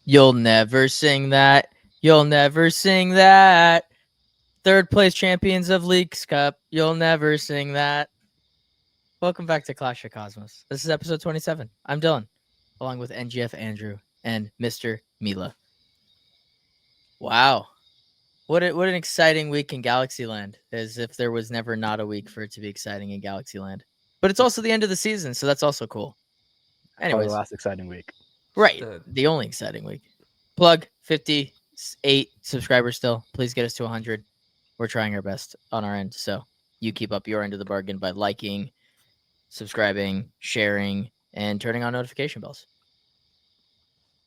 You'll never sing that. You'll never sing that. Third place champions of Leagues Cup. You'll never sing that. Welcome back to Clash of Cosmos. This is episode 27. I'm Dylan, along with NGF Andrew and Mr. Mila. Wow. What an exciting week in Galaxyland, as if there was never not a week for it to be exciting in Galaxyland. But it's also the end of the season, so that's also cool. Probably the Anyways, last exciting week. right. The only exciting week. Plug 58 subscribers still. Please get us to 100. We're trying our best on our end. So you keep up your end of the bargain by liking, subscribing, sharing, and turning on notification bells.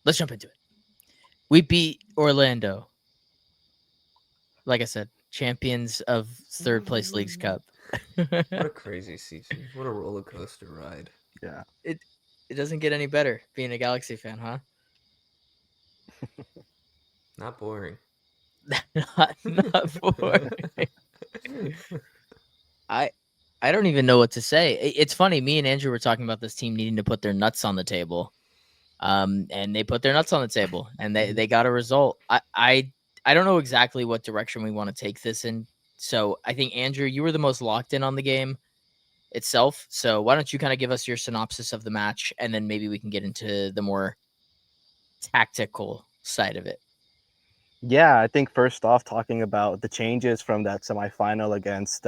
Let's jump into it. We beat Orlando. Like I said, champions of third place Leagues Cup. What a crazy season. What a roller coaster ride. Yeah. It doesn't get any better being a Galaxy fan, huh? Not boring. not boring. I don't even know what to say. It's funny. Me and Andrew were talking about this team needing to put their nuts on the table, and they put their nuts on the table, and they got a result. I don't know exactly what direction we want to take this in. So I think Andrew, you were the most locked in on the game itself. So why don't you kind of give us your synopsis of the match, and then maybe we can get into the more tactical side of it. Yeah, I think first off, talking about the changes from that semifinal against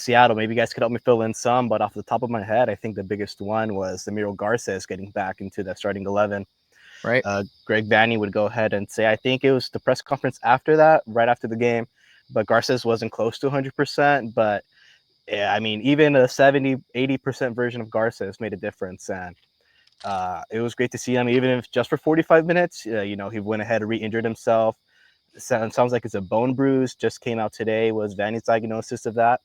Seattle. Maybe you guys could help me fill in some, but off the top of my head, I think the biggest one was Emilio Garces getting back into the starting 11. Right. Greg Vanney would go ahead and say, I think it was the press conference after that, right after the game, but Garces wasn't close to 100%. But yeah, I mean, even a 70-80% version of Garces made a difference. And it was great to see him, even if just for 45 minutes. He went ahead and re-injured himself. Sounds like it's a bone bruise. Just came out today, was Vanney's diagnosis of that.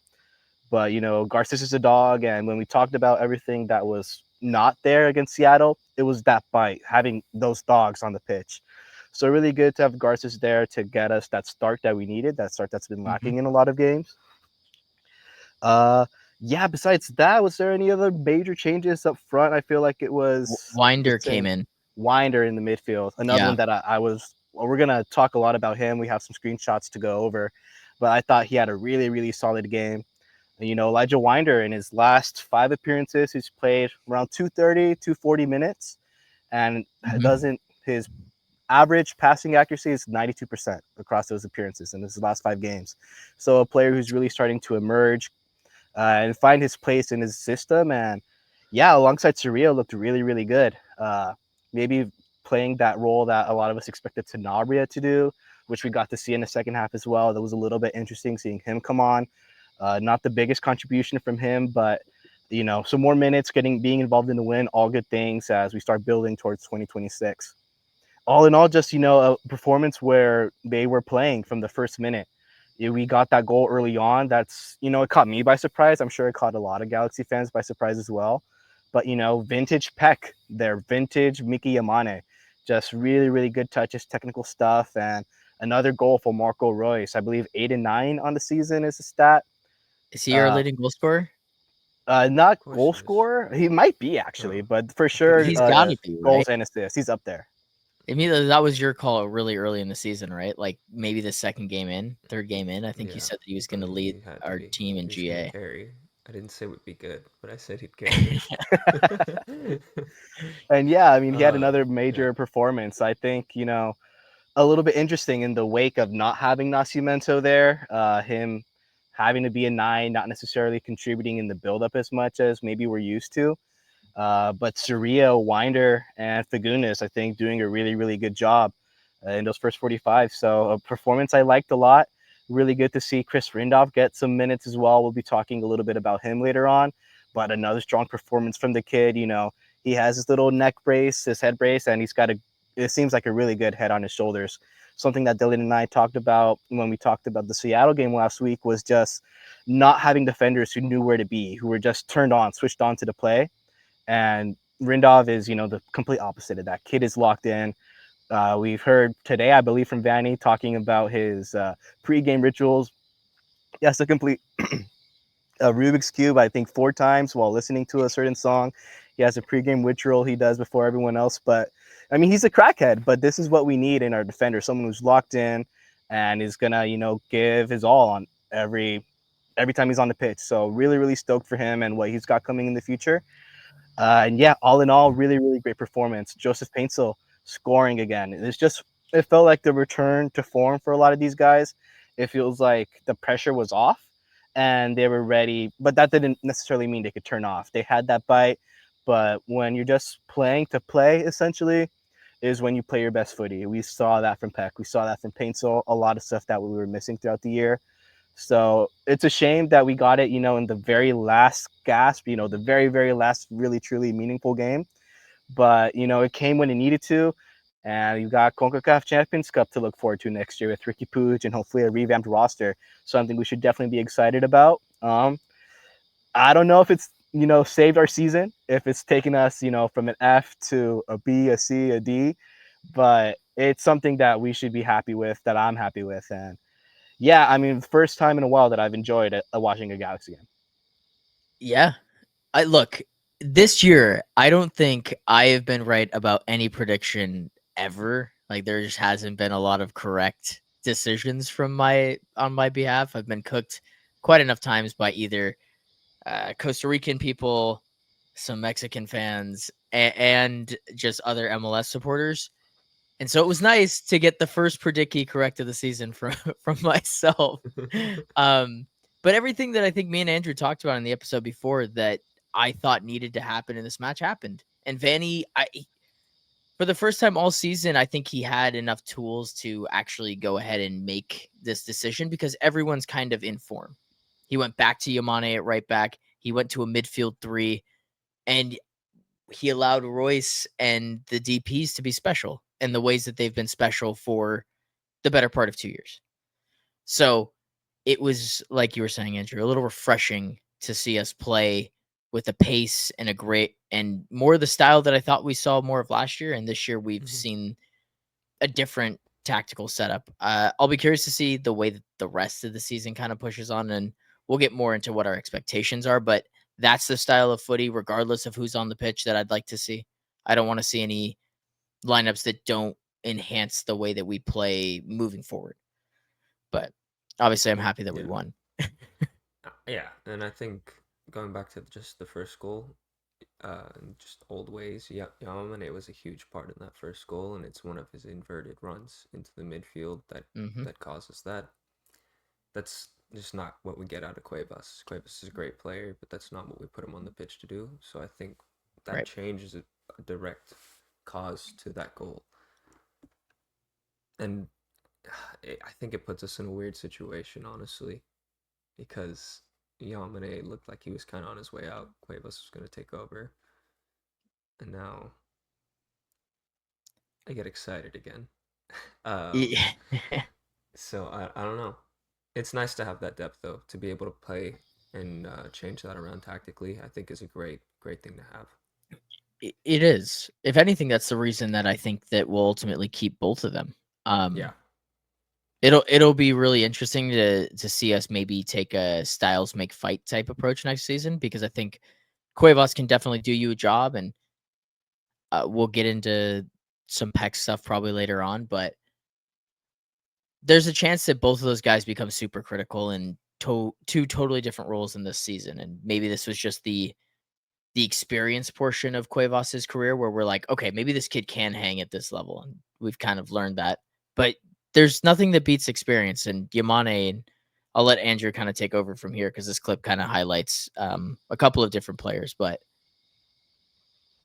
But, Garces is a dog. And when we talked about everything that was not there against Seattle, it was that bite, having those dogs on the pitch. So really good to have Garces there to get us that start that we needed, that start that's been lacking in a lot of games. Yeah, besides that, was there any other major changes up front? I feel like it was Winder came in. Winder in the midfield. Another one that we're going to talk a lot about him. We have some screenshots to go over, but I thought he had a really, really solid game. Elijah Winder, in his last 5 appearances, he's played around 230, 240 minutes, and his average passing accuracy is 92% across those appearances in his last 5 games. So a player who's really starting to emerge and find his place in his system. And yeah, alongside Surreal, looked really, really good. Maybe playing that role that a lot of us expected Sanabria to do, which we got to see in the second half as well. That was a little bit interesting seeing him come on. Not the biggest contribution from him, but some more minutes, being involved in the win, all good things as we start building towards 2026. All in all, just a performance where they were playing from the first minute. We got that goal early on. That's, it caught me by surprise. I'm sure it caught a lot of Galaxy fans by surprise as well. But, vintage Peck, their vintage Mickey Yamane, just really, really good touches, technical stuff. And another goal for Marco Royce. I believe 8 and 9 on the season is a stat. Is he our leading goal scorer? Not goal scorer. He might be, actually, but for sure, he's got to be, goals and assists. He's up there. Immediately, that was your call really early in the season, right? Like maybe the third game in. I think you said that he was going to lead our team in GA. I didn't say it would be good, but I said he'd carry. And yeah, I mean, he had another major performance. I think, a little bit interesting in the wake of not having Nascimento there, him having to be a 9, not necessarily contributing in the buildup as much as maybe we're used to. But Surreal, Winder, and Fagundes, I think, doing a really, really good job in those first 45. So a performance I liked a lot. Really good to see Chris Rindolph get some minutes as well. We'll be talking a little bit about him later on. But another strong performance from the kid. He has his little neck brace, his head brace, and it seems like a really good head on his shoulders. Something that Dylan and I talked about when we talked about the Seattle game last week was just not having defenders who knew where to be, who were just switched on to the play. And Rindov is, the complete opposite of that. Kid is locked in. We've heard today, I believe, from Vanney talking about his pre-game rituals. He has to complete a Rubik's Cube, I think, 4 times while listening to a certain song. He has a pre-game ritual he does before everyone else. But I mean, he's a crackhead, but this is what we need in our defender, someone who's locked in and is gonna, give his all on every time he's on the pitch. So really, really stoked for him and what he's got coming in the future. And yeah, all in all, really, really great performance. Joseph Paintsel scoring again. It felt like the return to form for a lot of these guys. It feels like the pressure was off and they were ready, but that didn't necessarily mean they could turn off. They had that bite, but when you're just playing to play, essentially, is when you play your best footy. We saw that from Peck. We saw that from Paintsel. A lot of stuff that we were missing throughout the year. So it's a shame that we got it, in the very last gasp, the very, very last really, truly meaningful game. But, it came when it needed to. And you got Concacaf Champions Cup to look forward to next year with Ricky Puig and hopefully a revamped roster. Something we should definitely be excited about. I don't know if it's, saved our season, if it's taken us, from an F to a B, a C, a D. But it's something that we should be happy with, that I'm happy with. And yeah, I mean, first time in a while that I've enjoyed watching a Galaxy game. Yeah. Look, this year, I don't think I have been right about any prediction ever. Like, there just hasn't been a lot of correct decisions on my behalf. I've been cooked quite enough times by either Costa Rican people, some Mexican fans, and just other MLS supporters. And so it was nice to get the first predicky correct of the season from myself. But everything that I think me and Andrew talked about in the episode before that I thought needed to happen in this match happened. And Vanney, for the first time all season, I think he had enough tools to actually go ahead and make this decision because everyone's kind of in form. He went back to Yamane at right back. He went to a midfield 3, and he allowed Royce and the DPs to be special in the ways that they've been special for the better part of 2 years. So it was, like you were saying, Andrew, a little refreshing to see us play with a pace and a great and more the style that I thought we saw more of last year. And this year we've seen a different tactical setup. I'll be curious to see the way that the rest of the season kind of pushes on, and we'll get more into what our expectations are. But that's the style of footy, regardless of who's on the pitch, that I'd like to see. I don't want to see any lineups that don't enhance the way that we play moving forward. But obviously, I'm happy that we won. Yeah, and I think going back to just the first goal, just old ways, Yamane was a huge part in that first goal, and it's one of his inverted runs into the midfield that causes that. That's just not what we get out of Cuevas. Cuevas is a great player, but that's not what we put him on the pitch to do. So I think that change is a direct cause to that goal. And I think it puts us in a weird situation, honestly, because Yamane looked like he was kind of on his way out. Cuevas was going to take over. And now I get excited again. So I don't know. It's nice to have that depth, though, to be able to play and change that around tactically. I think is a great thing to have. It is. If anything, that's the reason that I think that we'll ultimately keep both of them. Yeah. It'll be really interesting to see us maybe take a styles make fight type approach next season, because I think Cuevas can definitely do you a job, and we'll get into some Peck stuff probably later on, but there's a chance that both of those guys become super critical in two totally different roles in this season. And maybe this was just the experience portion of Cuevas's career where we're like, okay, maybe this kid can hang at this level. And we've kind of learned that. But there's nothing that beats experience. And Yamane, and I'll let Andrew kind of take over from here because this clip kind of highlights a couple of different players. But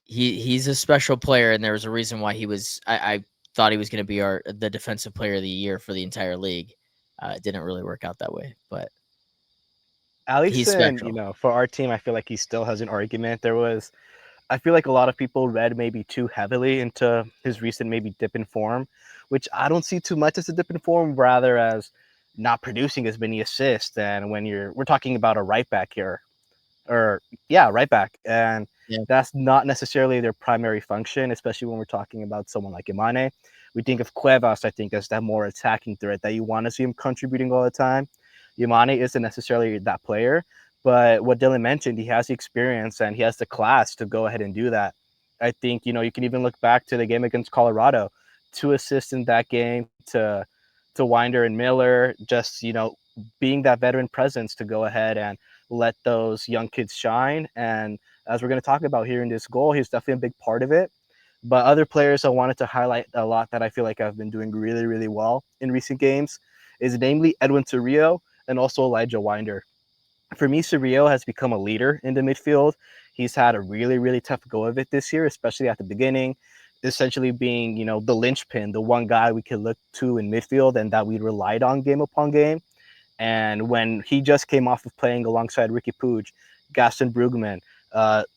he's a special player, and there was a reason why he was. I thought he was going to be the defensive player of the year for the entire league. It didn't really work out that way, but he's special. For our team, I feel like he still has an argument. I feel like a lot of people read maybe too heavily into his recent maybe dip in form, which I don't see too much as a dip in form, rather as not producing as many assists. And when we're talking about a right back here, right back, and that's not necessarily their primary function, especially when we're talking about someone like Imane. We think of Cuevas, I think, as that more attacking threat that you want to see him contributing all the time. Imane isn't necessarily that player, but what Dylan mentioned, he has the experience and he has the class to go ahead and do that. I think, you can even look back to the game against Colorado, 2 assists in that game to Winder and Miller, just, being that veteran presence to go ahead and let those young kids shine. And as we're going to talk about here in this goal, he's definitely a big part of it. But other players I wanted to highlight a lot that I feel like have been doing really, really well in recent games is namely Edwin Torrio and also Elijah Winder. For me, Surreal has become a leader in the midfield. He's had a really, really tough go of it this year, especially at the beginning, essentially being, the linchpin, the one guy we could look to in midfield and that we relied on game upon game. And when he just came off of playing alongside Ricky Puig, Gaston Brugman,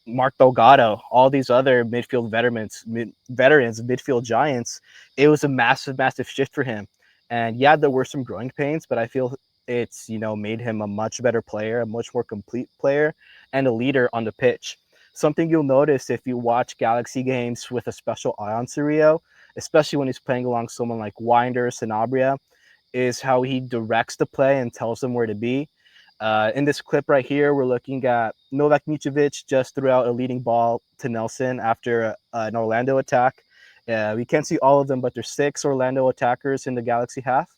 Mark Delgado, all these other midfield veterans, midfield giants, it was a massive, massive shift for him. And yeah, there were some growing pains, but I feel it's, made him a much better player, a much more complete player, and a leader on the pitch. Something you'll notice if you watch Galaxy games with a special eye on Cirio, especially when he's playing along someone like Winder, Sanabria, is how he directs the play and tells them where to be. In this clip right here, we're looking at Novak Mitrovic just threw out a leading ball to Nelson after an Orlando attack. We can't see all of them, but there's 6 Orlando attackers in the Galaxy half.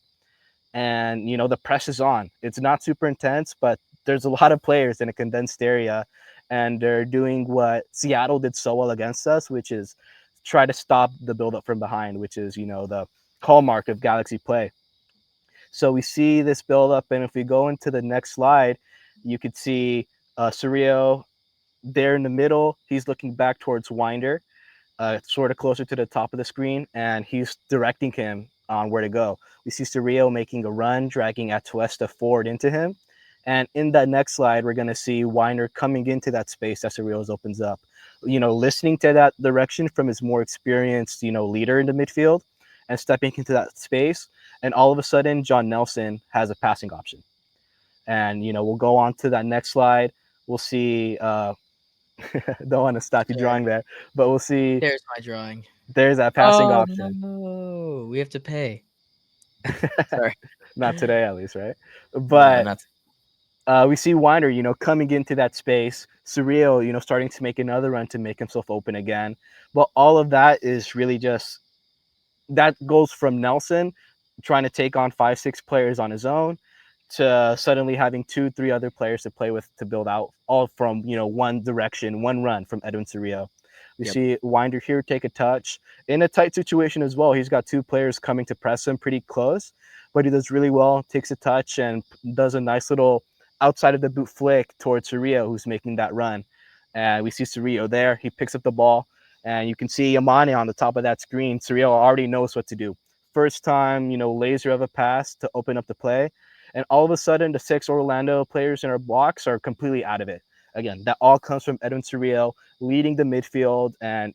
And, the press is on. It's not super intense, but there's a lot of players in a condensed area. And they're doing what Seattle did so well against us, which is try to stop the buildup from behind, which is, the hallmark of Galaxy play. So we see this build up, and if we go into the next slide, you could see Surreal there in the middle. He's looking back towards Winder, sort of closer to the top of the screen, and he's directing him on where to go. We see Surreal making a run, dragging Atuesta forward into him. And in that next slide, we're going to see Winder coming into that space as Surreal opens up. Listening to that direction from his more experienced, leader in the midfield and stepping into that space. And all of a sudden, John Nelson has a passing option. And, we'll go on to that next slide. We'll see, don't want to stop you drawing there, but we'll see. There's my drawing. There's that passing option. No, we have to pay. Sorry. Not today, at least, right? But we see Winder, coming into that space. Surreal, starting to make another run to make himself open again. But all of that is really just, that goes from Nelson trying to take on 5-6 players on his own to suddenly having 2-3 other players to play with to build out, all from, one direction, one run from Edwin Surreal. We see Winder here take a touch in a tight situation as well. He's got 2 players coming to press him pretty close, but he does really well, takes a touch and does a nice little outside of the boot flick towards Surreal, who's making that run. And we see Surreal there. He picks up the ball, and you can see Yamane on the top of that screen. Surreal already knows what to do. First time, laser of a pass to open up the play. And all of a sudden, the 6 Orlando players in our box are completely out of it. Again, that all comes from Edwin Surreal leading the midfield and,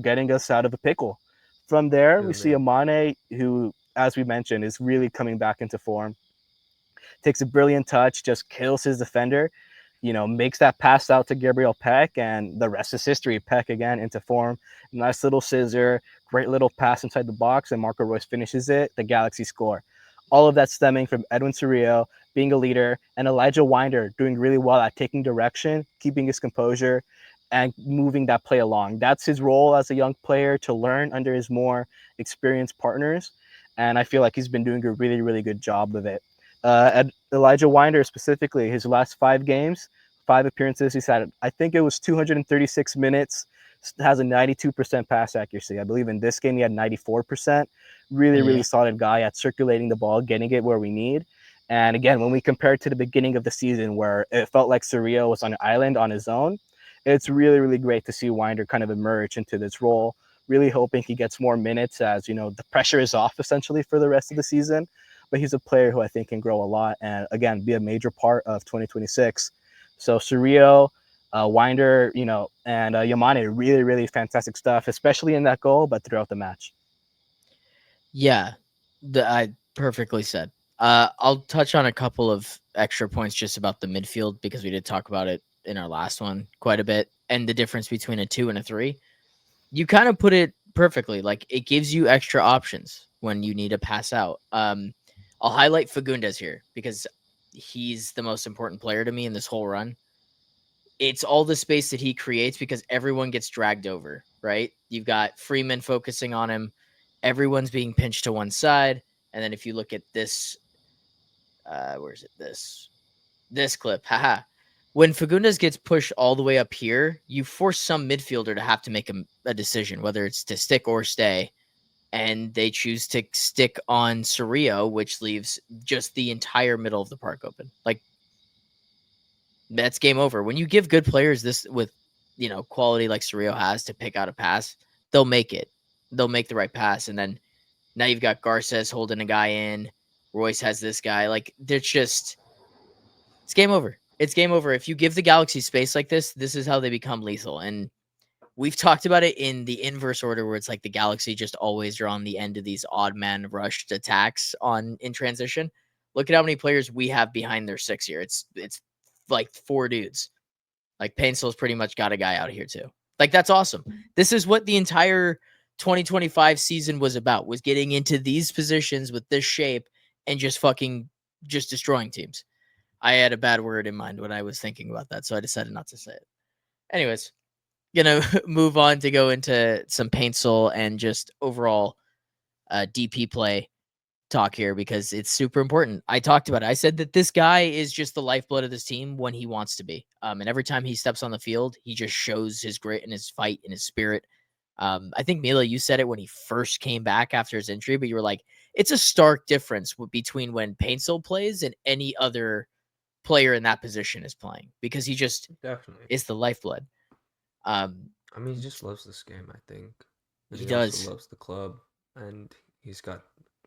getting us out of a pickle. From there, we see Amane, who, as we mentioned, is really coming back into form. Takes a brilliant touch, just kills his defender, makes that pass out to Gabriel Peck, and the rest is history. Peck again into form. Nice little scissor, great little pass inside the box, and Marco Reus finishes it. The Galaxy score. All of that stemming from Edwin Surreal being a leader and Elijah Winder doing really well at taking direction, keeping his composure, and moving that play along. That's his role as a young player, to learn under his more experienced partners. And I feel like he's been doing a really, really good job of it. Elijah Winder specifically, his last 5 games, 5 appearances, he's had, I think it was 236 minutes, has a 92% pass accuracy. I believe in this game he had 94%. Really, really solid guy at circulating the ball, getting it where we need. And again, when we compare it to the beginning of the season where it felt like Surreal was on an island on his own, it's really, really great to see Winder kind of emerge into this role. Really hoping he gets more minutes as, the pressure is off essentially for the rest of the season. But he's a player who I think can grow a lot and, again, be a major part of 2026. So Surreal, Winder, and Yamane, really, really fantastic stuff, especially in that goal, but throughout the match. Yeah, I perfectly said. I'll touch on a couple of extra points just about the midfield because we did talk about it in our last one quite a bit, and the difference between a 2 and a 3. You kind of put it perfectly. Like, it gives you extra options when you need to pass out. I'll highlight Fagundes here because he's the most important player to me in this whole run. It's all the space that he creates because everyone gets dragged over, right? You've got Freeman focusing on him. Everyone's being pinched to one side. And then if you look at this, where is it? This clip, haha. When Fagundes gets pushed all the way up here, you force some midfielder to have to make a decision, whether it's to stick or stay. And they choose to stick on Cerrillo, which leaves just the entire middle of the park open. Like, that's game over. When you give good players this with, quality like Cerrillo has to pick out a pass, they'll make it. They'll make the right pass. And then now you've got Garces holding a guy in. Royce has this guy. Like, it's game over. It's game over. If you give the Galaxy space like this is how they become lethal. And we've talked about it in the inverse order where it's like the Galaxy just always are on the end of these odd man rushed attacks in transition. Look at how many players we have behind their 6 here. It's like 4 dudes. Like Painsel's pretty much got a guy out here too. Like, that's awesome. This is what the entire 2025 season was about, was getting into these positions with this shape and just destroying teams. I had a bad word in mind when I was thinking about that, so I decided not to say it. Anyways, gonna move on to go into some Paintsel and just overall DP play talk here because it's super important. I talked about it. I said that this guy is just the lifeblood of this team when he wants to be. And every time he steps on the field, he just shows his grit and his fight and his spirit. I think, Mila, you said it when he first came back after his injury, but you were like, it's a stark difference between when Paintsel plays and any other player in that position is playing, because he just Definitely is the lifeblood. I mean, he just loves this game, I think. And He he does. also loves the club, and he's got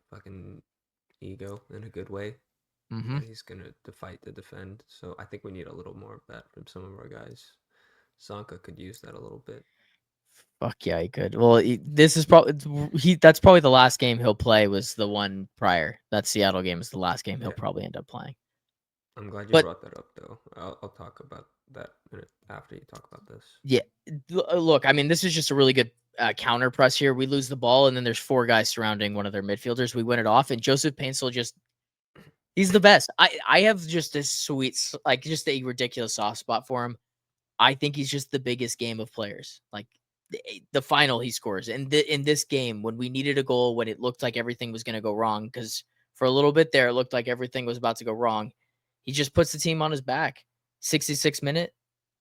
fucking ego in a good way. Mm-hmm. And he's gonna fight to defend. So I think we need a little more of that from some of our guys. Sanka could use that a little bit. Fuck yeah, he could. Well, this is probably that's probably the last game he'll play. Was the one prior. That Seattle game is the last game he'll probably end up playing. I'm glad you But brought that up, though. I'll talk about that after you talk about this. yeah, look, I mean, this is just a really good counter press here. We lose the ball, and then there's 4 guys surrounding one of their midfielders. We win it off, and Joseph Paintsel he's the best. I have just a just a ridiculous soft spot for him. I think he's just the biggest game of players. Like, the final he scores in this game when we needed a goal, when it looked like everything was going to go wrong, because for a little bit there it looked like everything was about to go wrong. He just puts the team on his back. 66th minute,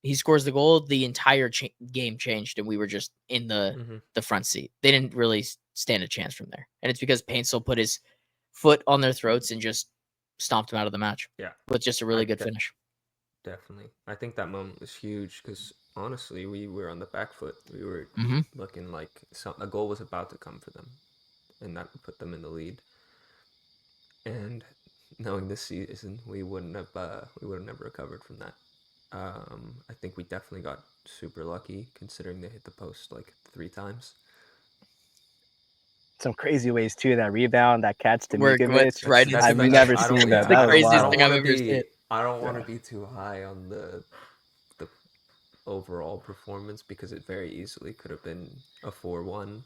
he scores the goal. The entire game changed, and we were just in the front seat. They didn't really stand a chance from there, and it's because Paintsel put his foot on their throats and just stomped them out of the match. Yeah, with just a really good finish. Definitely, I think that moment was huge because honestly, we were on the back foot. We were looking like a goal was about to come for them, and that put them in the lead. And knowing this season, we would have never recovered from that. I think we definitely got super lucky considering they hit the post like 3 times. Some crazy ways too. That rebound, that catch to Mikovic, right? I've never seen that. The That was craziest wild. thing I've ever seen. I don't want to be too high on the overall performance because it very easily could have been a 4-1.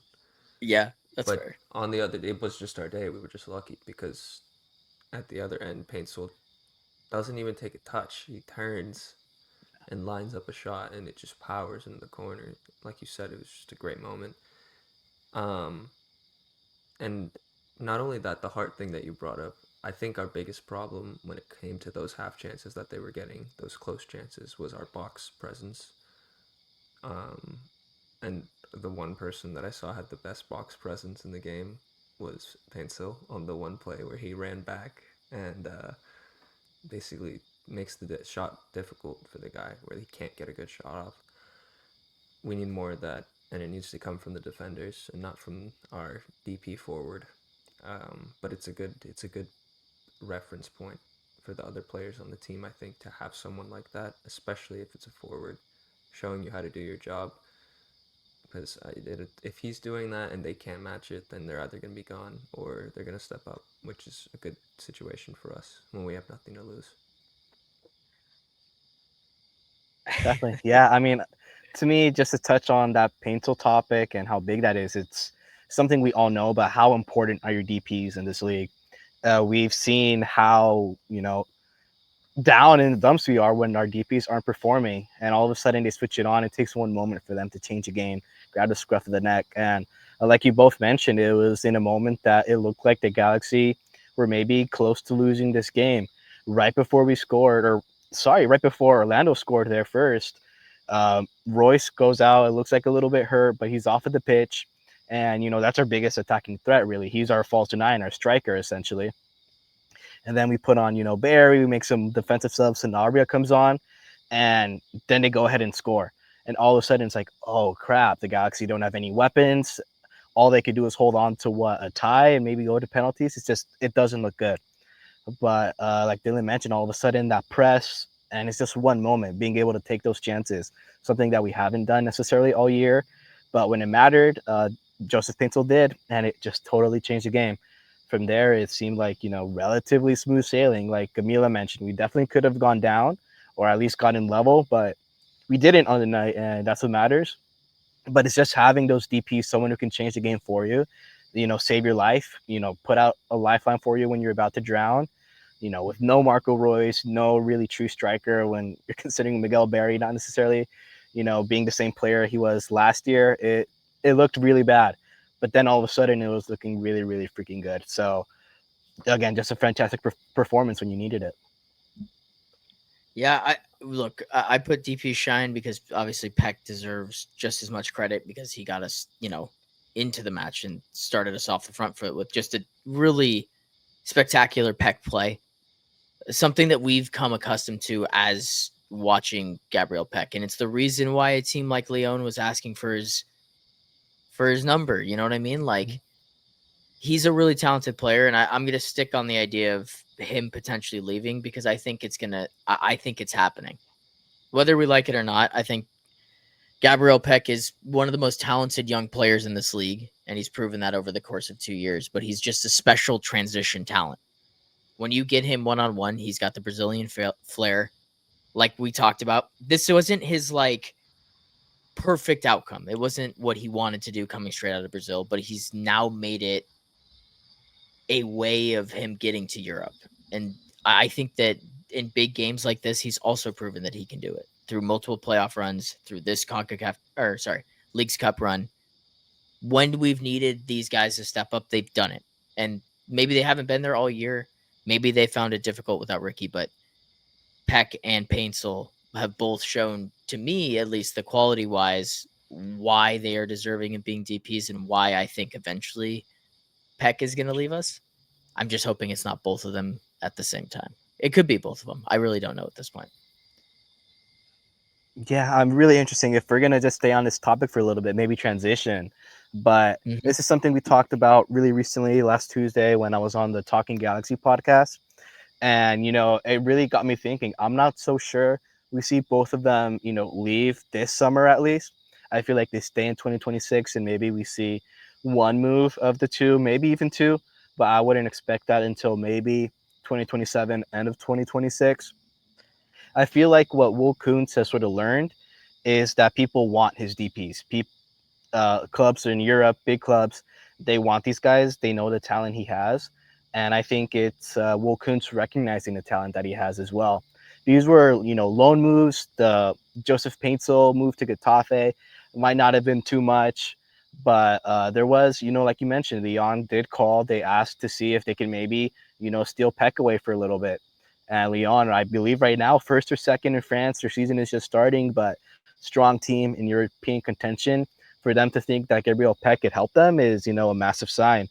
Yeah, that's fair. On the other day, it was just our day. We were just lucky because at the other end, Paintsel doesn't even take a touch. He turns and lines up a shot, and it just powers in the corner. Like you said, it was just a great moment. And not only that, the heart thing that you brought up, I think our biggest problem when it came to those half chances that they were getting, those close chances, was our box presence. And the one person that I saw had the best box presence in the game was Paintsel on the one play where he ran back and basically makes the shot difficult for the guy where he can't get a good shot off. We need more of that, and it needs to come from the defenders and not from our DP forward. But it's a good reference point for the other players on the team, I think, to have someone like that, especially if it's a forward, showing you how to do your job. Because if he's doing that and they can't match it, then they're either going to be gone or they're going to step up, which is a good situation for us when we have nothing to lose. Definitely. Yeah, I mean, to me, just to touch on that Paintsel topic and how big that is, it's something we all know, but how important are your DPs in this league? We've seen how, down in the dumps we are when our DPs aren't performing, and all of a sudden they switch it on. It takes one moment for them to change a game grabbed the scruff of the neck. And like you both mentioned, it was in a moment that it looked like the Galaxy were maybe close to losing this game. Right before we scored, right before Orlando scored their first, Royce goes out. It looks like a little bit hurt, but he's off of the pitch. And, that's our biggest attacking threat, really. He's our false nine, our striker, essentially. And then we put on, Barry, we make some defensive subs, Sanabria comes on, and then they go ahead and score. And all of a sudden it's like, oh crap, the Galaxy don't have any weapons. All they could do is hold on to a tie and maybe go to penalties. It doesn't look good. But like Dylan mentioned, all of a sudden that press, and it's just one moment, being able to take those chances, something that we haven't done necessarily all year. But when it mattered, Joseph Pinto did, and it just totally changed the game. From there, it seemed like, relatively smooth sailing. Like Mila mentioned, we definitely could have gone down or at least gotten level, but we didn't on the night, and that's what matters. But it's just having those DPs, someone who can change the game for you, save your life, put out a lifeline for you when you're about to drown, with no Marco Royce, no really true striker when you're considering Miguel Barry not necessarily, being the same player he was last year. It looked really bad. But then all of a sudden it was looking really, really freaking good. So, again, just a fantastic performance when you needed it. Yeah, I put DP shine because obviously Peck deserves just as much credit because he got us, into the match and started us off the front foot with just a really spectacular Peck play. Something that we've come accustomed to as watching Gabriel Peck. And it's the reason why a team like Leon was asking for his number. You know what I mean? Like, he's a really talented player, and I'm going to stick on the idea of him potentially leaving because I think it's happening. Whether we like it or not, I think Gabriel Peck is one of the most talented young players in this league, and he's proven that over the course of 2 years, but he's just a special transition talent. When you get him one-on-one, he's got the Brazilian flair. Like we talked about, this wasn't his, perfect outcome. It wasn't what he wanted to do coming straight out of Brazil, but he's now made it a way of him getting to Europe. And I think that in big games like this, he's also proven that he can do it through multiple playoff runs, through this Leagues Cup run. When we've needed these guys to step up, they've done it. And maybe they haven't been there all year. Maybe they found it difficult without Ricky, but Peck and Paintsel have both shown, to me at least, the quality-wise, why they are deserving of being DPs and why I think eventually Peck is going to leave us. I'm just hoping it's not both of them at the same time. It could be both of them. I really don't know at this point. Yeah, I'm really interesting. If we're going to just stay on this topic for a little bit, maybe transition. But This is something we talked about really recently last Tuesday when I was on the Talking Galaxy podcast. And, it really got me thinking. I'm not so sure we see both of them, leave this summer at least. I feel like they stay in 2026 and maybe we see one move of the two, maybe even two. But I wouldn't expect that until maybe 2027, end of 2026. I feel like what Will Kuntz has sort of learned is that people want his DPs. Clubs in Europe, big clubs, they want these guys. They know the talent he has. And I think it's Will Kuntz recognizing the talent that he has as well. These were, loan moves. The Joseph Paintsel move to Getafe might not have been too much. But there was, like you mentioned, Leon did call. They asked to see if they can maybe, steal Peck away for a little bit. And Leon, I believe right now, first or second in France, their season is just starting, but strong team in European contention. For them to think that Gabriel Peck could help them is, a massive sign.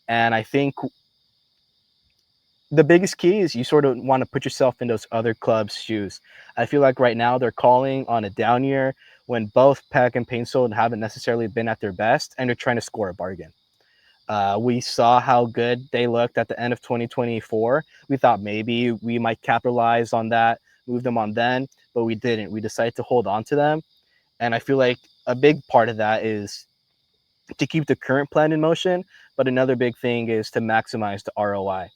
And I think the biggest key is you sort of want to put yourself in those other clubs' shoes. I feel like right now they're calling on a down year when both Peck and Paintsel haven't necessarily been at their best, and they're trying to score a bargain. We saw how good they looked at the end of 2024. We thought maybe we might capitalize on that, move them on then, but we didn't. We decided to hold on to them. And I feel like a big part of that is to keep the current plan in motion, but another big thing is to maximize the ROI.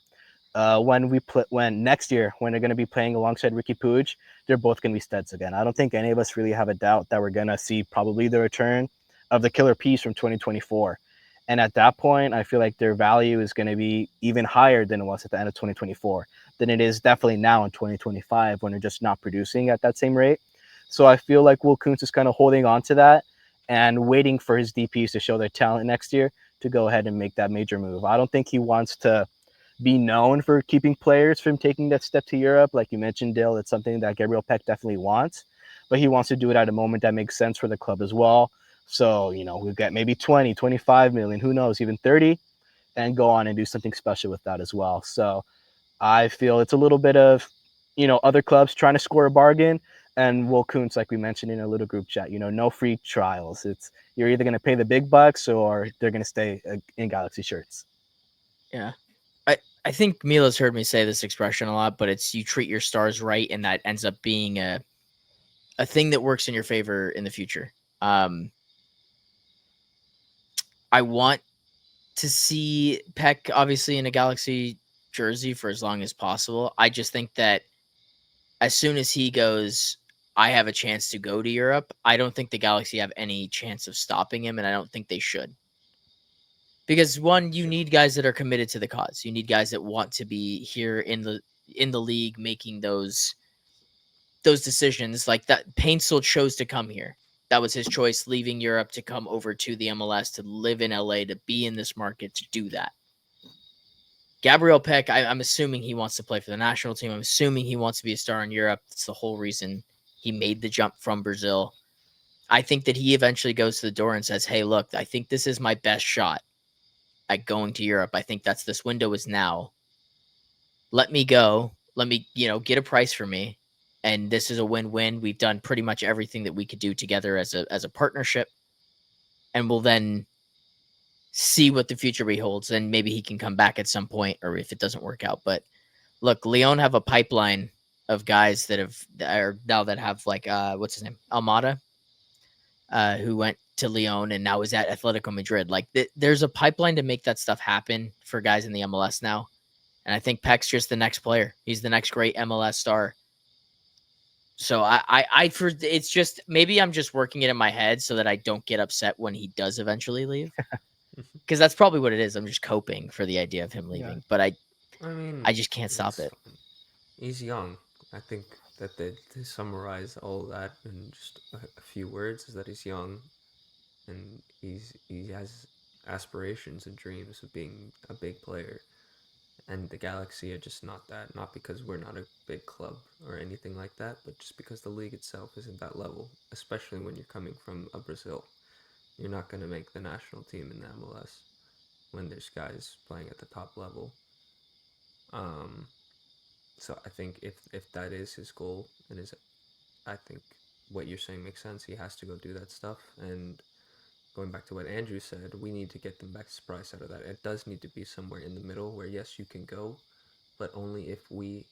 When next year, when they're going to be playing alongside Ricky Puig, they're both going to be studs again. I don't think any of us really have a doubt that we're going to see probably the return of the killer piece from 2024. And at that point, I feel like their value is going to be even higher than it was at the end of 2024, than it is definitely now in 2025 when they're just not producing at that same rate. So I feel like Will Kuntz is kind of holding on to that. and waiting for his DPs to show their talent next year to go ahead and make that major move. I don't think he wants to be known for keeping players from taking that step to Europe. Like you mentioned, Dale, it's something that Gabriel Peck definitely wants, but he wants to do it at a moment that makes sense for the club as well. So, we'll get maybe 20, 25 million, who knows, even 30, and go on and do something special with that as well. So I feel it's a little bit of, other clubs trying to score a bargain. And Will Kuntz, like we mentioned in a little group chat, no free trials. You're either going to pay the big bucks or they're going to stay in Galaxy shirts. Yeah. I think Mila's heard me say this expression a lot, but it's you treat your stars right, and that ends up being a thing that works in your favor in the future. I want to see Peck obviously in a Galaxy jersey for as long as possible. I just think that as soon as he goes, I have a chance to go to Europe. I don't think the Galaxy have any chance of stopping him, and I don't think they should. Because one, you need guys that are committed to the cause. You need guys that want to be here in the league making those decisions. Like that, Paintsel chose to come here. That was his choice, leaving Europe to come over to the MLS, to live in LA, to be in this market, to do that. Gabriel Peck, I'm assuming he wants to play for the national team. I'm assuming he wants to be a star in Europe. That's the whole reason he made the jump from Brazil. I think that he eventually goes to the door and says, hey, look, I think this is my best shot at going to Europe. I think this window is now. Let me go. Let me, get a price for me. And this is a win-win. We've done pretty much everything that we could do together as a partnership. And we'll then see what the future beholds. And maybe he can come back at some point, or if it doesn't work out. But look, Lyon have a pipeline of guys that have like, what's his name? Almada, who went to Lyon and now is at Atletico Madrid. Like there's a pipeline to make that stuff happen for guys in the MLS now. And I think Peck's just the next player. He's the next great MLS star. So it's just, maybe I'm just working it in my head so that I don't get upset when he does eventually leave. Because that's probably what it is. I'm just coping for the idea of him leaving. Yeah. But I just can't stop it. Fine. He's young. I think that to summarize all that in just a few words is that he's young, and he has aspirations and dreams of being a big player. And the Galaxy are just not that. Not because we're not a big club or anything like that, but just because the league itself isn't that level, especially when you're coming from Brazil. You're not going to make the national team in the MLS when there's guys playing at the top level. So I think if that is his goal, I think what you're saying makes sense. He has to go do that stuff. And going back to what Andrew said, we need to get the best price out of that. It does need to be somewhere in the middle where, yes, you can go, but only if we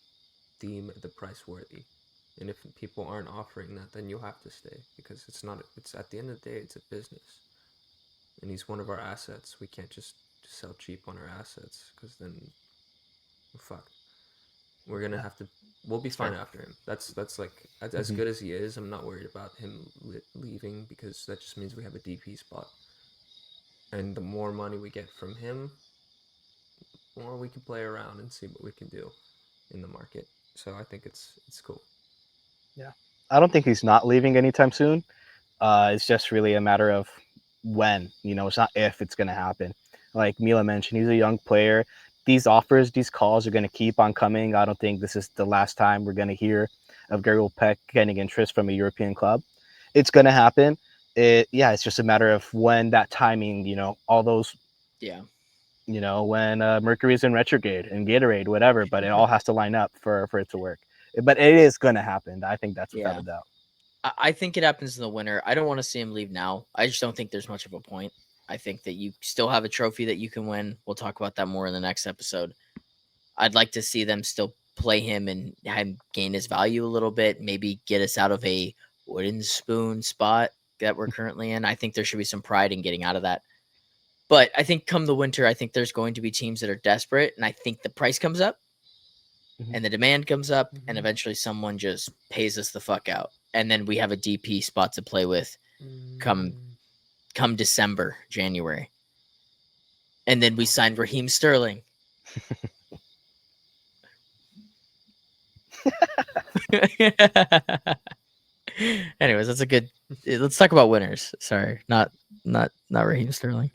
deem the price worthy. And if people aren't offering that, then you'll have to stay, because it's at the end of the day, it's a business. And he's one of our assets. We can't just sell cheap on our assets, because then we're fucked. We're going to have to, we'll be fine after him. That's like, as good as he is, I'm not worried about him leaving, because that just means we have a DP spot. And the more money we get from him, the more we can play around and see what we can do in the market. So I think it's cool. Yeah. I don't think he's not leaving anytime soon. It's just really a matter of when, it's not if it's going to happen. Like Mila mentioned, he's a young player. These offers, these calls are going to keep on coming. I don't think this is the last time we're going to hear of Gabriel Peck getting interest from a European club. It's going to happen. It's just a matter of when that timing, all those, when Mercury's in retrograde and Gatorade, whatever, but it all has to line up for it to work. But it is going to happen. I think that's without a doubt. I think it happens in the winter. I don't want to see him leave now. I just don't think there's much of a point. I think that you still have a trophy that you can win. We'll talk about that more in the next episode. I'd like to see them still play him and gain his value a little bit, maybe get us out of a wooden spoon spot that we're currently in. I think there should be some pride in getting out of that. But I think come the winter, I think there's going to be teams that are desperate, and I think the price comes up and the demand comes up, and eventually someone just pays us the fuck out. And then we have a DP spot to play with come December, January. And then we signed Raheem Sterling. Anyways, that's a good. Let's talk about winners. Sorry, not Raheem Sterling.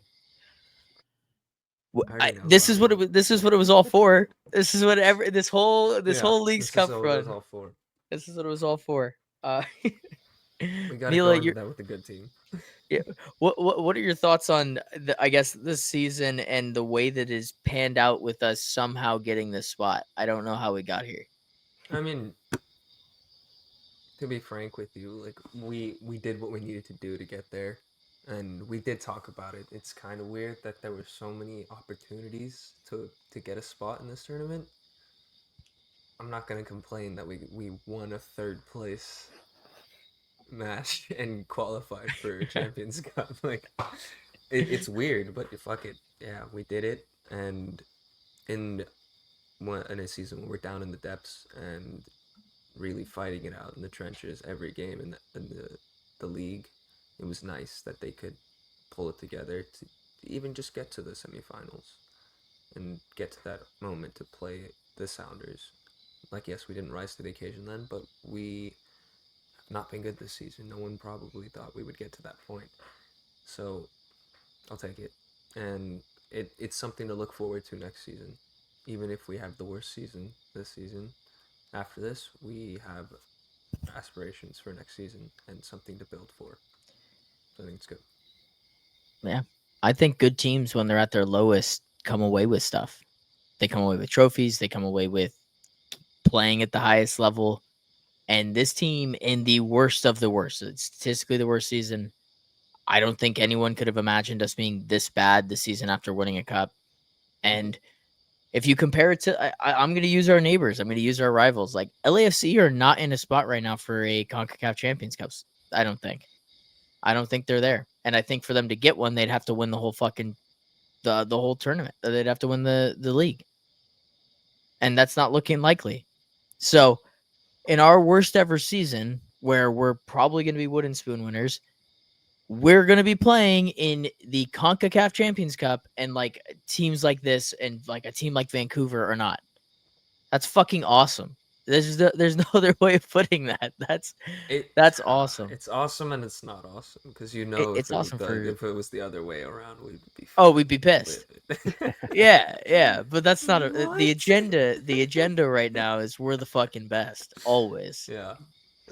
I already know This is what it mine. was. This is what it was all for. This is what this whole Yeah, League's this is Cup what it was run. all for. This is what it was all for. We got to go Mila, into you're that with a good team. yeah. What are your thoughts on I guess this season and the way that is panned out with us somehow getting this spot? I don't know how we got here. I mean, to be frank with you, like we did what we needed to do to get there, and we did talk about it. It's kind of weird that there were so many opportunities to get a spot in this tournament. I'm not gonna complain that we won a third place match and qualified for Champions Cup. Like it's weird, but fuck it. Yeah, we did it, and in in a season when we're down in the depths and really fighting it out in the trenches every game in the league, it was nice that they could pull it together to even just get to the semifinals and get to that moment to play the Sounders. Like, yes, we didn't rise to the occasion then, but we have not been good this season. No one probably thought we would get to that point. So I'll take it. And it's something to look forward to next season. Even if we have the worst season this season, after this, we have aspirations for next season and something to build for. So I think it's good. Yeah. I think good teams, when they're at their lowest, come away with stuff. They come away with trophies. They come away with playing at the highest level. And this team, in the worst of the worst, it's statistically the worst season. I don't think anyone could have imagined us being this bad the season after winning a cup. And if you compare it to, I'm going to use our neighbors. I'm going to use our rivals. Like LAFC are not in a spot right now for a Concacaf Champions Cups. I don't think. They're there. And I think for them to get one, they'd have to win the whole fucking the whole tournament. They'd have to win the league, and that's not looking likely. So, in our worst ever season, where we're probably going to be wooden spoon winners, we're going to be playing in the CONCACAF Champions Cup, and like teams like this and like a team like Vancouver are not. That's fucking awesome. There's no other way of putting that. That's awesome. It's awesome and it's not awesome because you know It's awesome for if it was the other way around, we'd be we'd be pissed. Yeah, but that's not the agenda. The agenda right now is we're the fucking best always. Yeah,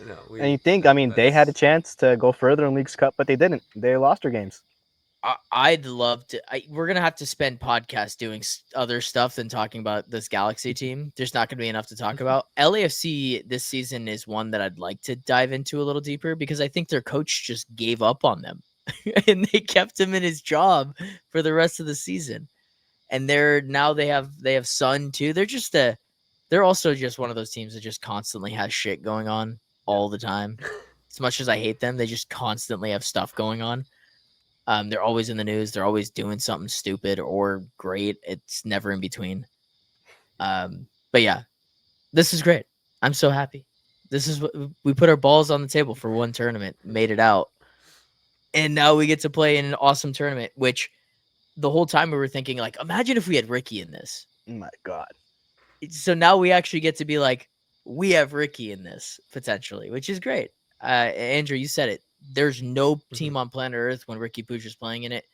no, And you think, I mean, they had a chance to go further in League's Cup, but they didn't. They lost their games. I'd love to. We're gonna have to spend podcasts doing other stuff than talking about this Galaxy team. There's not gonna be enough to talk about. LAFC this season is one that I'd like to dive into a little deeper because I think their coach just gave up on them, and they kept him in his job for the rest of the season. And they have Sun too. They're also just one of those teams that just constantly has shit going on all the time. As much as I hate them, they just constantly have stuff going on. They're always in the news. They're always doing something stupid or great. It's never in between. But yeah, this is great. I'm so happy. This is what we put our balls on the table for one tournament, made it out. And now we get to play in an awesome tournament, which the whole time we were thinking, like, imagine if we had Ricky in this. Oh my God. So now we actually get to be like, we have Ricky in this potentially, which is great. Andrew, you said it. There's no team on planet Earth when Ricky Pucher's playing in it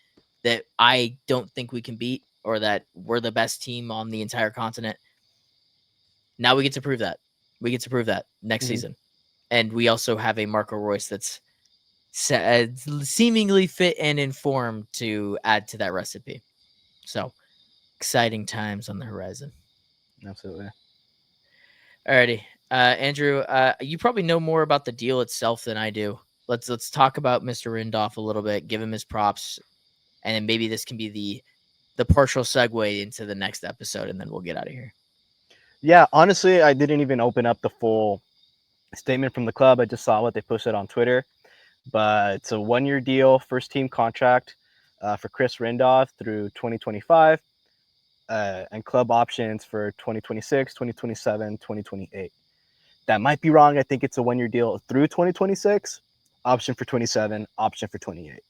that I don't think we can beat or that we're the best team on the entire continent. Now we get to prove that. We get to prove that next season. And we also have a Marco Royce that's seemingly fit and informed to add to that recipe. So exciting times on the horizon. Absolutely. Alrighty. Andrew, you probably know more about the deal itself than I do. Let's talk about Mr. Rindolph a little bit, give him his props, and then maybe this can be the partial segue into the next episode, and then we'll get out of here. Yeah, honestly, I didn't even open up the full statement from the club. I just saw what they posted on Twitter. But it's a 1-year deal, first team contract for Chris Rindolph through 2025, and club options for 2026, 2027, 2028. That might be wrong. I think it's a 1-year deal through 2026, option for 27, option for 28.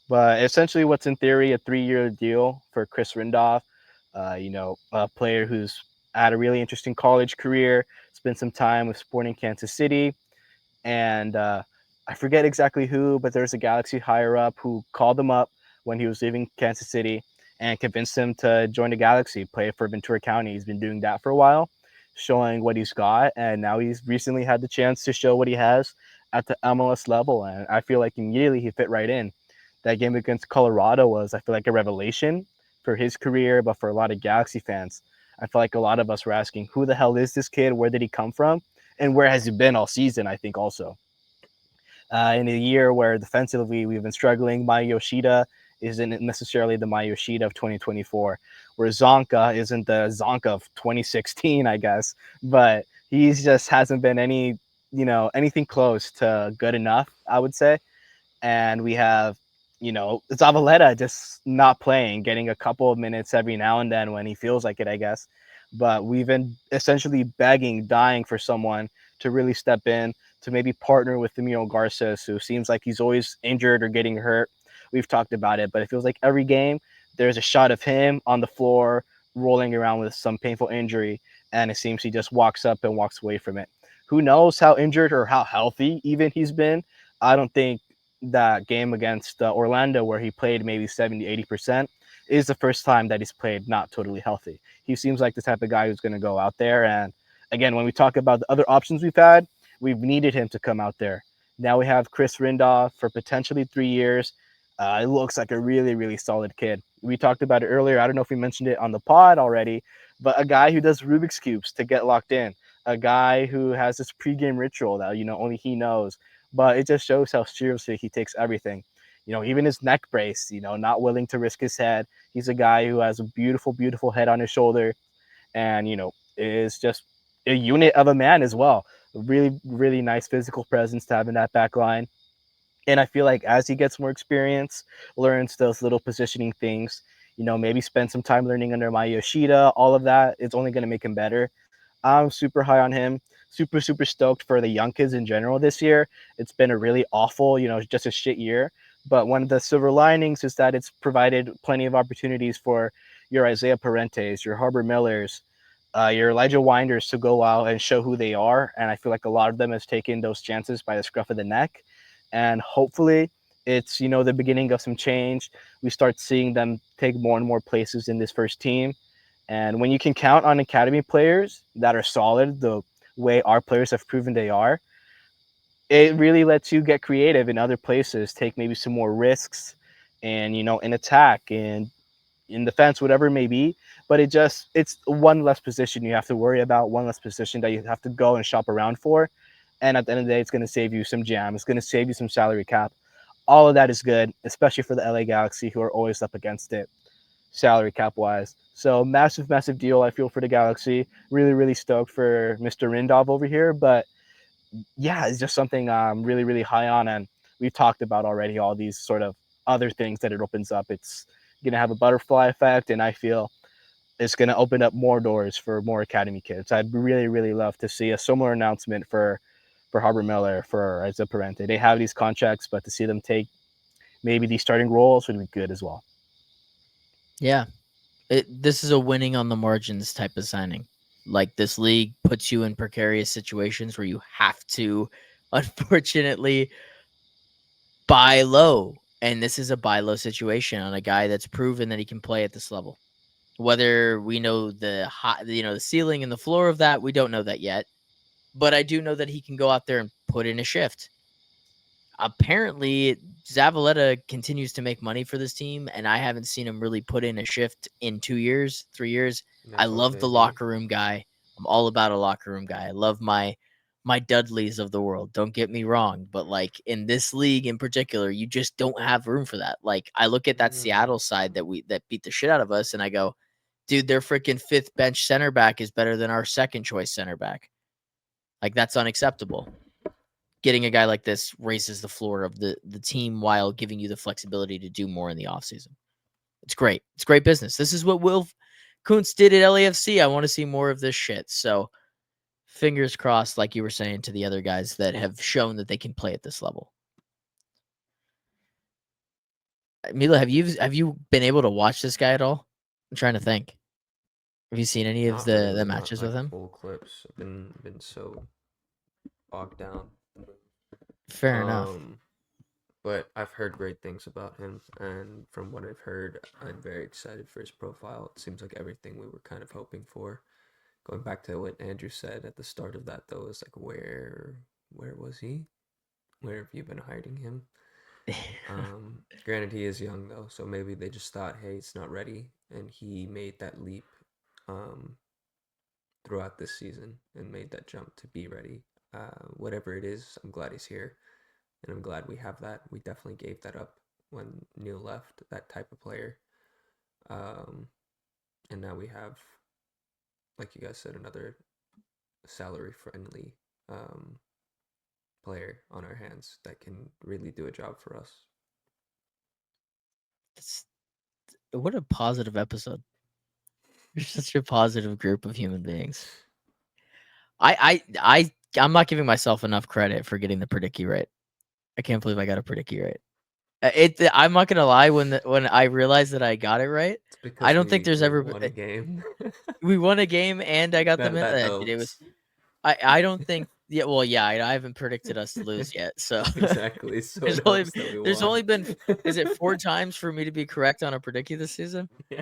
But essentially what's in theory a 3-year deal for Chris Rindolph, a player who's had a really interesting college career, spent some time with Sporting Kansas City, and I forget exactly who, but there's a Galaxy higher up who called him up when he was leaving Kansas City and convinced him to join the Galaxy, play for Ventura County. He's been doing that for a while, showing what he's got, and now he's recently had the chance to show what he has at the MLS level, and I feel like immediately he fit right in. That game against Colorado was, I feel like, a revelation for his career, but for a lot of Galaxy fans. I feel like a lot of us were asking, who the hell is this kid? Where did he come from? And where has he been all season, I think, also. In a year where defensively we've been struggling, Maya Yoshida isn't necessarily the Maya Yoshida of 2024, where Zonka isn't the Zonka of 2016, I guess. But he just hasn't been anything close to good enough, I would say. And we have, Zavaleta just not playing, getting a couple of minutes every now and then when he feels like it, I guess. But we've been essentially begging, dying for someone to really step in, to maybe partner with Emilio Garces, who seems like he's always injured or getting hurt. We've talked about it, but it feels like every game there's a shot of him on the floor rolling around with some painful injury, and it seems he just walks up and walks away from it. Who knows how injured or how healthy even he's been? I don't think that game against Orlando, where he played maybe 70, 80%, is the first time that he's played not totally healthy. He seems like the type of guy who's going to go out there. And again, when we talk about the other options we've had, we've needed him to come out there. Now we have Chris Rindoff for potentially 3 years. It looks like a really, really solid kid. We talked about it earlier. I don't know if we mentioned it on the pod already, but a guy who does Rubik's Cubes to get locked in, a guy who has this pregame ritual that, only he knows. But it just shows how seriously he takes everything. Even his neck brace, not willing to risk his head. He's a guy who has a beautiful, beautiful head on his shoulder and, is just a unit of a man as well. A really, really nice physical presence to have in that back line. And I feel like as he gets more experience, learns those little positioning things, maybe spend some time learning under Maya Yoshida, all of that, it's only going to make him better. I'm super high on him. Super, super stoked for the young kids in general this year. It's been a really awful, just a shit year. But one of the silver linings is that it's provided plenty of opportunities for your Isaiah Parentes, your Harbor Millers, your Elijah Winders to go out and show who they are. And I feel like a lot of them has taken those chances by the scruff of the neck. And hopefully it's, the beginning of some change. We start seeing them take more and more places in this first team. And when you can count on academy players that are solid the way our players have proven they are, it really lets you get creative in other places, take maybe some more risks and, in attack and in defense, whatever it may be. But it's one less position you have to worry about, one less position that you have to go and shop around for. And at the end of the day, it's going to save you some jam. It's going to save you some salary cap. All of that is good, especially for the LA Galaxy, who are always up against it salary cap wise. So massive, massive deal, I feel, for the Galaxy. Really, really stoked for Mr. Rindov over here. But yeah, it's just something I'm really, really high on. And we've talked about already all these sort of other things that it opens up. It's going to have a butterfly effect. And I feel it's going to open up more doors for more academy kids. I'd really, really love to see a similar announcement for Harbor Miller, for Isaiah Parente. They have these contracts, but to see them take maybe these starting roles would be good as well. Yeah. This is a winning on the margins type of signing. Like, this league puts you in precarious situations where you have to, unfortunately, buy low. And this is a buy low situation on a guy that's proven that he can play at this level. Whether we know the ceiling and the floor of that, we don't know that yet. But I do know that he can go out there and put in a shift. Apparently, Zavaleta continues to make money for this team, and I haven't seen him really put in a shift in 2 years, 3 years. I love the locker room guy. I'm all about a locker room guy. I love my Dudleys of the world. Don't get me wrong, but like in this league in particular, you just don't have room for that. Like, I look at that Seattle side that beat the shit out of us, and I go, dude, their freaking fifth bench center back is better than our second choice center back. Like, that's unacceptable. Getting a guy like this raises the floor of the team while giving you the flexibility to do more in the offseason. It's great. It's great business. This is what Will Kuntz did at LAFC. I want to see more of this shit. So fingers crossed, like you were saying, to the other guys that have shown that they can play at this level. Mila, have you been able to watch this guy at all? I'm trying to think. Have you seen any of the matches with him? Full clips. I've been so bogged down. Fair enough. But I've heard great things about him, and from what I've heard, I'm very excited for his profile. It seems like everything we were kind of hoping for. Going back to what Andrew said at the start of that, though, is like, where was he? Where have you been hiding him? Granted, he is young though, so maybe they just thought, hey, it's not ready, and he made that leap throughout this season and made that jump to be ready. Whatever it is, I'm glad he's here. And I'm glad we have that. We definitely gave that up when Neil left, that type of player. And now we have, like you guys said, another salary-friendly player on our hands that can really do a job for us. What a positive episode. You're such a positive group of human beings. I'm not giving myself enough credit for getting the predicky right. I can't believe I got a predicky right. I'm not gonna lie. When I realized that I got it right, I don't think there's ever won a game. We won a game and I got that helps. It was. I don't think. Yeah, well, yeah, I haven't predicted us to lose yet. So exactly. So there's only been, is it 4 times for me to be correct on a predicky this season? Yeah.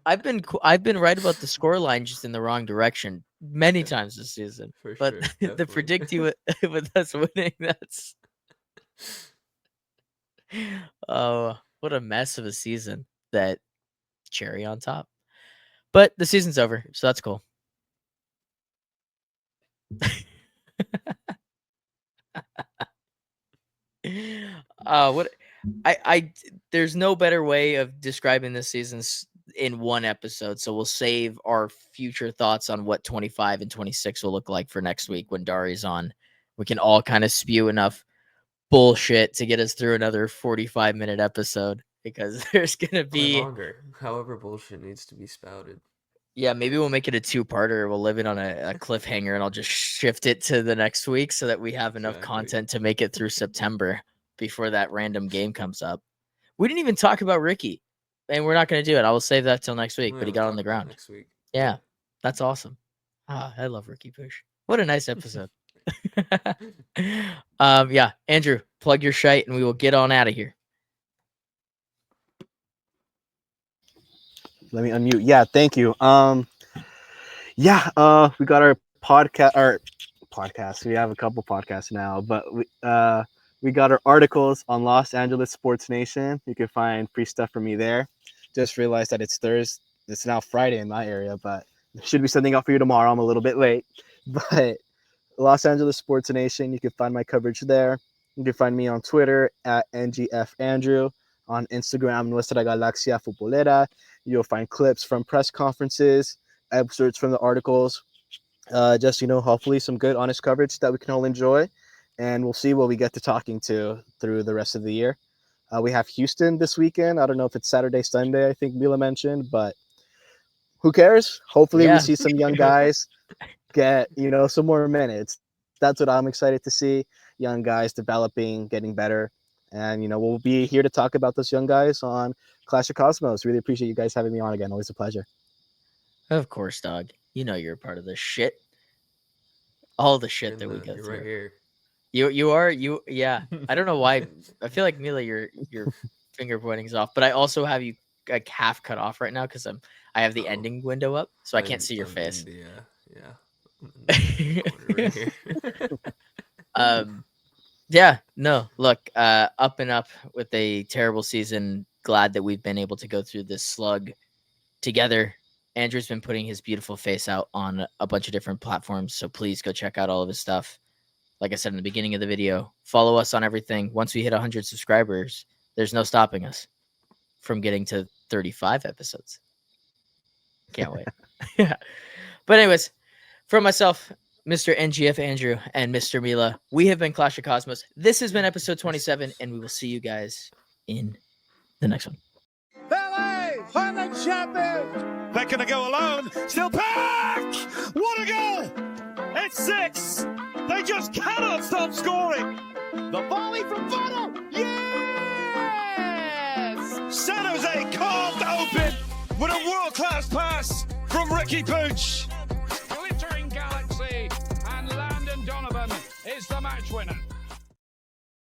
I've been right about the scoreline, just in the wrong direction many times this season. For but sure, the predicting with us winning, that's oh, what a mess of a season. That cherry on top. But the season's over, so that's cool. What I there's no better way of describing this season in one episode, so we'll save our future thoughts on what 25 and 26 will look like for next week when Dari's on. We can all kind of spew enough bullshit to get us through another 45-minute episode, because there's gonna be longer. However, bullshit needs to be spouted. Yeah, maybe we'll make it a 2-parter. We'll leave it on a cliffhanger, and I'll just shift it to the next week so that we have enough content to make it through September before that random game comes up. We didn't even talk about Ricky, and we're not going to do it. I will save that till next week, but he got on the ground. Next week. Yeah, that's awesome. I love Ricky Push. What a nice episode. Yeah, Andrew, plug your shite, and we will get on out of here. Let me unmute. Yeah, thank you. We got our podcast. We have a couple podcasts now, but we got our articles on Los Angeles Sports Nation. You can find free stuff from me there. Just realized that it's Thursday. It's now Friday in my area, but there should be something out for you tomorrow. I'm a little bit late, but Los Angeles Sports Nation. You can find my coverage there. You can find me on Twitter at NGFAndrew. On Instagram, Nuestra Galaxia Futbolera. You'll find clips from press conferences, excerpts from the articles. Hopefully some good, honest coverage that we can all enjoy. And we'll see what we get to talking to through the rest of the year. We have Houston this weekend. I don't know if it's Saturday, Sunday, I think Mila mentioned, but who cares? Hopefully we see some young guys get, some more minutes. That's what I'm excited to see. Young guys developing, getting better. And, we'll be here to talk about those young guys on Clash of Cosmos. Really appreciate you guys having me on again. Always a pleasure. Of course, dog. You're a part of this shit. All the shit that we go through. Right here. Yeah. I don't know why. I feel like, Mila, your finger pointing is off. But I also have you like half cut off right now because I have the ending window up, so I can't see your face. Right here. Yeah, no, look, up and up with a terrible season. Glad that we've been able to go through this slug together. Andrew's been putting his beautiful face out on a bunch of different platforms, so please go check out all of his stuff. Like I said in the beginning of the video, follow us on everything. Once we hit 100 subscribers, there's no stopping us from getting to 35 episodes. Can't wait. Yeah. But anyways, from myself, Mr. NGF Andrew, and Mr. Mila, we have been Clash of Cosmos. This has been episode 27, and we will see you guys in the next one. LA are the champions. They're going to go alone. Still back. What a goal. It's 6. They just cannot stop scoring. The volley from Vanney. Yes. San Jose carved open with a world-class pass from Ricky Pooch. Glittering Galaxy, and Landon Donovan is the match winner.